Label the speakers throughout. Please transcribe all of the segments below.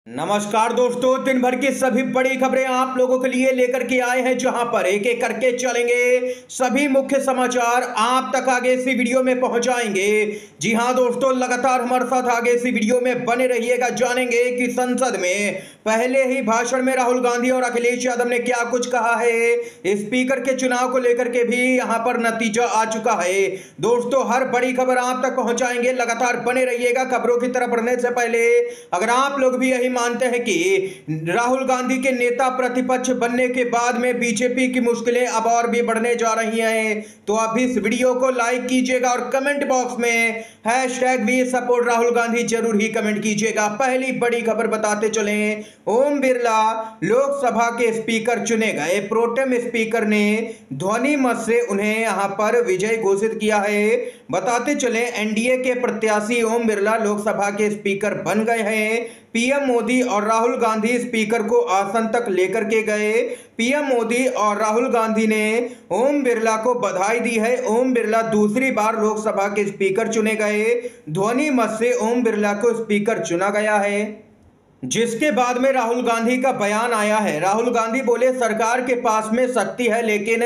Speaker 1: नमस्कार दोस्तों, दिन भर की सभी बड़ी खबरें आप लोगों के लिए लेकर के आए हैं, जहां पर एक एक करके चलेंगे सभी मुख्य समाचार आप तक आगे इसी वीडियो में पहुंचाएंगे। जी हां दोस्तों, लगातार हमारे साथ आगे इसी वीडियो में बने रहिएगा। जानेंगे कि संसद में पहले ही भाषण में राहुल गांधी और अखिलेश यादव ने क्या कुछ कहा है। स्पीकर के चुनाव को लेकर के भी यहां पर नतीजा आ चुका है। दोस्तों, हर बड़ी खबर आप तक पहुंचाएंगे, लगातार बने रहिएगा। खबरों की तरफ बढ़ने से पहले अगर आप लोग भी यही मानते हैं कि राहुल गांधी के नेता प्रतिपक्ष बनने के बाद में बीजेपी की मुश्किलें अब और भी बढ़ने जा रही हैं, तो आप इस वीडियो को लाइक कीजिएगा और कमेंट बॉक्स में #वी सपोर्ट राहुल गांधी जरूर ही कमेंट कीजिएगा। पहली बड़ी खबर बताते चलें, ओम बिरला लोकसभा के स्पीकर चुने गए। प्रोटेम स्पीकर ने ध्वनि मत से उन्हें यहां पर विजय घोषित किया है। बताते चलें, एनडीए के प्रत्याशी ओम बिरला लोकसभा के स्पीकर बन गए हैं। पीएम मोदी और राहुल गांधी स्पीकर को आसन तक लेकर के गए। पीएम मोदी और राहुल गांधी ने ओम बिरला को बधाई दी है। ओम बिरला दूसरी बार लोकसभा के स्पीकर चुने गए। ध्वनि मत से ओम बिरला को स्पीकर चुना गया है, जिसके बाद में राहुल गांधी का बयान आया है। राहुल गांधी बोले, सरकार के पास में शक्ति है लेकिन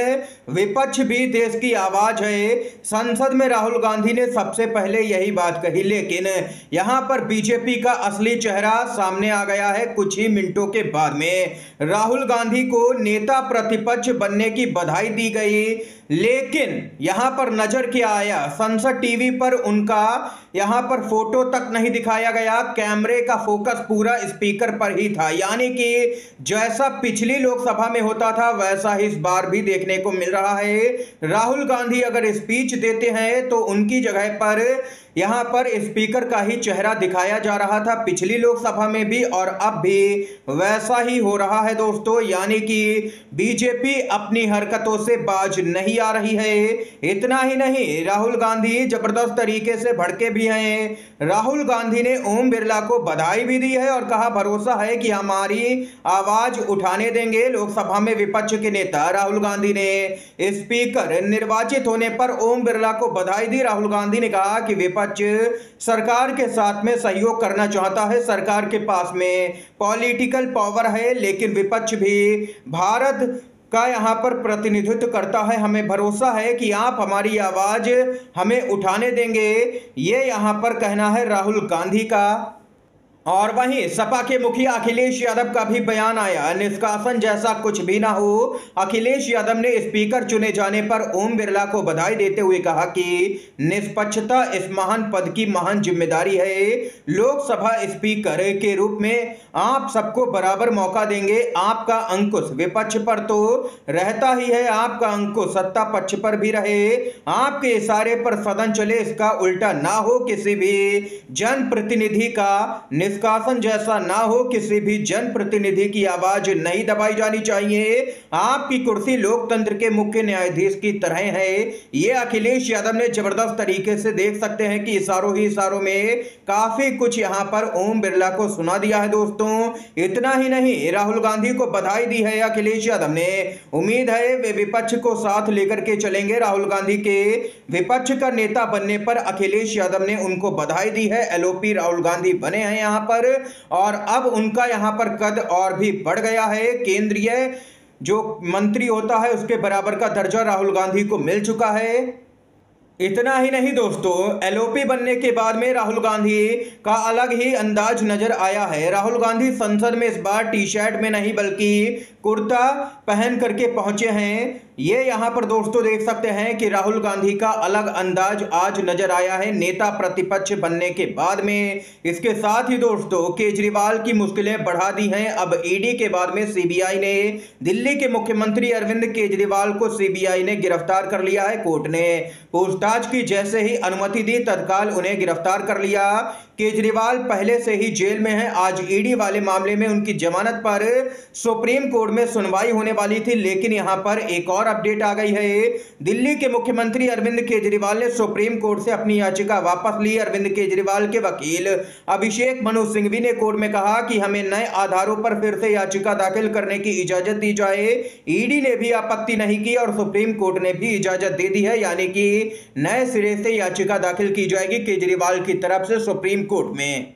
Speaker 1: विपक्ष भी देश की आवाज है। संसद में राहुल गांधी ने सबसे पहले यही बात कही, लेकिन यहां पर बीजेपी का असली चेहरा सामने आ गया है। कुछ ही मिनटों के बाद में राहुल गांधी को नेता प्रतिपक्ष बनने की बधाई दी गई, लेकिन यहां पर नजर क्या आया, संसद टीवी पर उनका यहां पर फोटो तक नहीं दिखाया गया। कैमरे का फोकस पूरा स्पीकर पर ही था, यानी कि जैसा पिछली लोकसभा में होता था वैसा ही इस बार भी देखने को मिल रहा है। राहुल गांधी अगर स्पीच देते हैं तो उनकी जगह पर यहां पर स्पीकर का ही चेहरा दिखाया जा रहा था, पिछली लोकसभा में भी और अब भी वैसा ही हो रहा है दोस्तों। यानी कि बीजेपी अपनी हरकतों से बाज नहीं आ रही है। इतना ही नहीं, राहुल गांधी जबरदस्त तरीके से भड़के भी हैं। राहुल गांधी ने ओम बिरला को बधाई भी दी है और कहा, भरोसा है कि हमारी आवाज उठाने देंगे। लोकसभा में विपक्ष के नेता राहुल गांधी ने स्पीकर निर्वाचित होने पर ओम बिरला को बधाई दी। राहुल गांधी ने कहा कि विपक्ष सरकार के साथ में सहयोग करना चाहता है। सरकार के पास में पॉलिटिकल पावर है, लेकिन विपक्ष भी भारत का यहां पर प्रतिनिधित्व करता है। हमें भरोसा है कि आप हमारी आवाज हमें उठाने देंगे, ये यहां पर कहना है राहुल गांधी का। और वहीं सपा के मुखिया अखिलेश यादव का भी बयान आया, निष्कासन जैसा कुछ भी ना हो। अखिलेश यादव ने स्पीकर चुने जाने पर ओम बिरला को बधाई देते हुए कहा कि निष्पक्षता इस महान पद की महान जिम्मेदारी है। लोकसभा स्पीकर के रूप में आप सबको बराबर मौका देंगे। आपका अंकुश विपक्ष पर तो रहता ही है, आपका अंकुश सत्ता पक्ष पर भी रहे। आपके इशारे पर सदन चले, इसका उल्टा ना हो। किसी भी जनप्रतिनिधि का निष्कासन जैसा ना हो, किसी भी जनप्रतिनिधि की आवाज नहीं दबाई जानी चाहिए। आपकी कुर्सी लोकतंत्र के मुख्य न्यायाधीश की तरह है। ये अखिलेश यादव ने जबरदस्त तरीके से देख सकते हैं कि इशारों ही इशारों में काफी कुछ यहां पर ओम बिरला को सुना दिया है दोस्तों। इतना ही नहीं, राहुल गांधी को बधाई दी है अखिलेश यादव ने। उम्मीद है वे विपक्ष को साथ लेकर के चलेंगे। राहुल गांधी के विपक्ष का नेता बनने पर अखिलेश यादव ने उनको बधाई दी है। एलओपी राहुल गांधी बने हैं यहां पर, और अब उनका यहां पर कद और भी बढ़ गया है। केंद्रीय जो मंत्री होता है उसके बराबर का दर्जा राहुल गांधी को मिल चुका है। इतना ही नहीं दोस्तों, एलओपी बनने के बाद में राहुल गांधी का अलग ही अंदाज नजर आया है। राहुल गांधी संसद में इस बार टी शर्ट में नहीं बल्कि कुर्ता पहन करके पहुंचे हैं। ये यहां पर दोस्तों देख सकते हैं कि राहुल गांधी का अलग अंदाज आज नजर आया है नेता प्रतिपक्ष बनने के बाद में। इसके साथ ही दोस्तों, केजरीवाल की मुश्किलें बढ़ा दी हैं। अब ईडी के बाद में सीबीआई ने दिल्ली के मुख्यमंत्री अरविंद केजरीवाल को सीबीआई ने गिरफ्तार कर लिया है। कोर्ट ने पूछताछ की जैसे ही अनुमति दी, तत्काल उन्हें गिरफ्तार कर लिया। केजरीवाल पहले से ही जेल में हैं। आज ईडी वाले मामले में उनकी जमानत पर सुप्रीम कोर्ट में सुनवाई होने वाली थी, लेकिन यहां पर एक और अपडेट आ गई है। दिल्ली के मुख्यमंत्री अरविंद केजरीवाल ने सुप्रीम कोर्ट से अपनी याचिका वापस ली। अरविंद केजरीवाल के वकील अभिषेक मनु सिंघवी ने कोर्ट में कहा कि हमें नए आधारों पर फिर से याचिका दाखिल करने की इजाजत दी जाए। ईडी ने भी आपत्ति नहीं की और सुप्रीम कोर्ट ने भी इजाजत दे दी है, यानी कि नए सिरे से याचिका दाखिल की जाएगी केजरीवाल की तरफ से सुप्रीम कोर्ट में।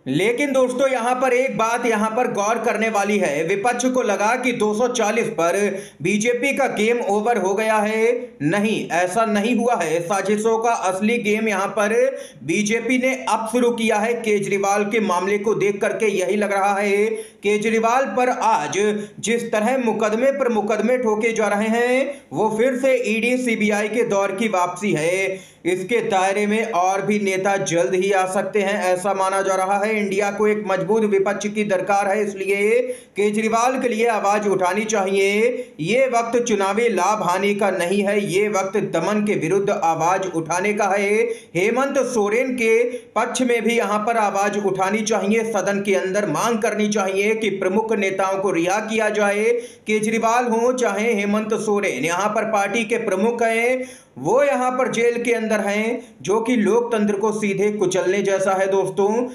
Speaker 1: लेकिन दोस्तों यहां पर एक बात यहां पर गौर करने वाली है। विपक्ष को लगा कि 240 पर बीजेपी का गेम ओवर हो गया है। नहीं, ऐसा नहीं हुआ है। साजिशों का असली गेम यहां पर बीजेपी ने अब शुरू किया है। केजरीवाल के मामले को देख करके यही लग रहा है। केजरीवाल पर आज जिस तरह मुकदमे पर मुकदमे ठोके जा रहे हैं, वो फिर से ईडी सीबीआई के दौर की वापसी है। इसके दायरे में और भी नेता जल्द ही आ सकते हैं, ऐसा माना जा रहा है। इंडिया को एक मजबूत विपक्ष की दरकार है, इसलिए केजरीवाल के लिए आवाज उठानी चाहिए। ये वक्त चुनावी लाभ हानि का नहीं है, ये वक्त दमन के विरुद्ध आवाज उठाने का है। हेमंत सोरेन के पक्ष में भी यहां पर आवाज उठानी चाहिए। सदन के अंदर मांग करनी चाहिए कि प्रमुख नेताओं को रिहा किया जाए। केजरीवाल हो चाहे हेमंत सोरेन, यहां पर पार्टी के प्रमुख हैं, वो यहां पर जेल के अंदर हैं, जो कि लोकतंत्र को सीधे कुचलने जैसा है दोस्तों।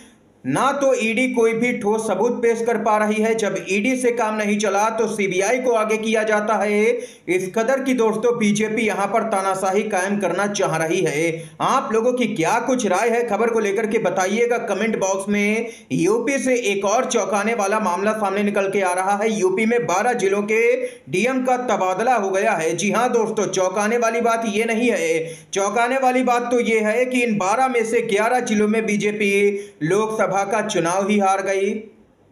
Speaker 1: ना तो ईडी कोई भी ठोस सबूत पेश कर पा रही है। जब ईडी से काम नहीं चला तो सीबीआई को आगे किया जाता है। इस कदर की दोस्तों बीजेपी यहां पर तानाशाही कायम करना चाह रही है। आप लोगों की क्या कुछ राय है, खबर को लेकर के बताइएगा कमेंट बॉक्स में। यूपी से एक और चौंकाने वाला मामला सामने निकल के आ रहा है। यूपी में 12 जिलों के डीएम का तबादला हो गया है। जी हां दोस्तों, चौंकाने वाली बात यह नहीं है। चौंकाने वाली बात तो यह है कि इन 12 में से 11 जिलों में बीजेपी लोकसभा का चुनाव ही हार गई।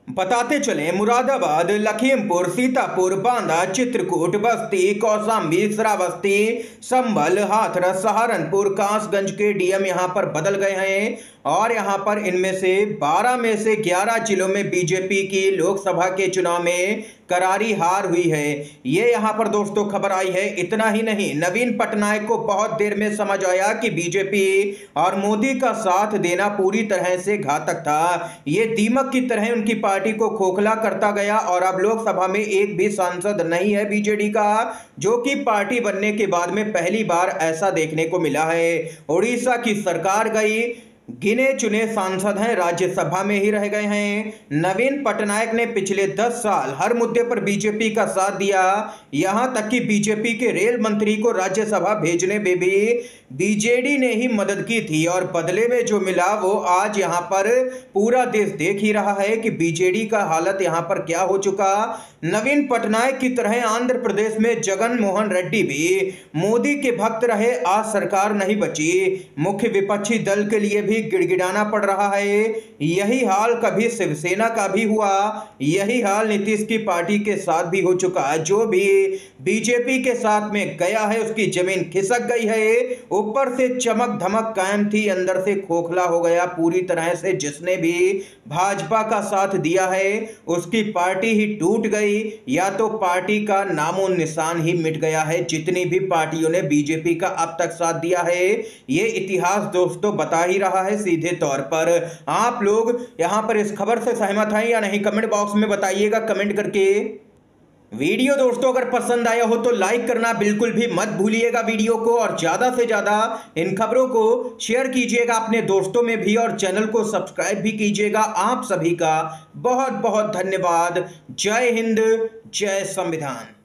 Speaker 1: बताते चले, मुरादाबाद, लखीमपुर, सीतापुर, बांदा, चित्रकूट, बस्ती, कौशाम्बी, श्रावस्ती, संभल, हाथरस, सहारनपुर, कासगंज के डीएम यहां पर बदल गए हैं और यहां पर इनमें से 12 में से 11 जिलों में बीजेपी की लोकसभा के चुनाव में करारी हार हुई है। ये यहां पर दोस्तों खबर आई है। इतना ही नहीं, नवीन पटनायक को बहुत देर में समझ आया कि बीजेपी और मोदी का साथ देना पूरी तरह से घातक था। ये दीमक की तरह उनकी पार्टी को खोखला करता गया और अब लोकसभा में एक भी सांसद नहीं है बीजेडी का, जो कि पार्टी बनने के बाद में पहली बार ऐसा देखने को मिला है। उड़ीसा की सरकार गई, गिने चुने सांसद हैं, राज्यसभा में ही रह गए हैं। नवीन पटनायक ने पिछले 10 साल हर मुद्दे पर बीजेपी का साथ दिया, यहां तक कि बीजेपी के रेल मंत्री को राज्यसभा भेजने में भी बीजेडी ने ही मदद की थी और बदले में जो मिला वो आज यहां पर पूरा देश देख ही रहा है कि बीजेडी का हालत यहां पर क्या हो चुका। नवीन पटनायक की तरह आंध्र प्रदेश में जगन मोहन रेड्डी भी मोदी के भक्त रहे, आज सरकार नहीं बची। मुख्य विपक्षी दल के लिए भी गिड़गिड़ाना पड़ रहा है। यही हाल कभी शिवसेना का भी हुआ, यही हाल नीतीश की पार्टी के साथ भी हो चुका है। जो भी बीजेपी के साथ में गया है उसकी जमीन खिसक गई है। ऊपर से चमक धमक कायम थी, अंदर से खोखला हो गया पूरी तरह से। जिसने भी भाजपा का साथ दिया है उसकी पार्टी ही टूट गई, या तो पार्टी का नामो निशान ही मिट गया है। जितनी भी पार्टियों ने बीजेपी का अब तक साथ दिया है, ये इतिहास दोस्तों बता ही रहा है सीधे तौर पर। आप लोग यहां पर इस खबर से सहमत हैं या नहीं, कमेंट बॉक्स में बताइएगा कमेंट करके। वीडियो दोस्तों अगर पसंद आया हो तो लाइक करना बिल्कुल भी मत भूलिएगा वीडियो को, और ज्यादा से ज्यादा इन खबरों को शेयर कीजिएगा अपने दोस्तों में भी, और चैनल को सब्सक्राइब भी कीजिएगा। आप सभी का बहुत बहुत धन्यवाद। जय हिंद, जय संविधान।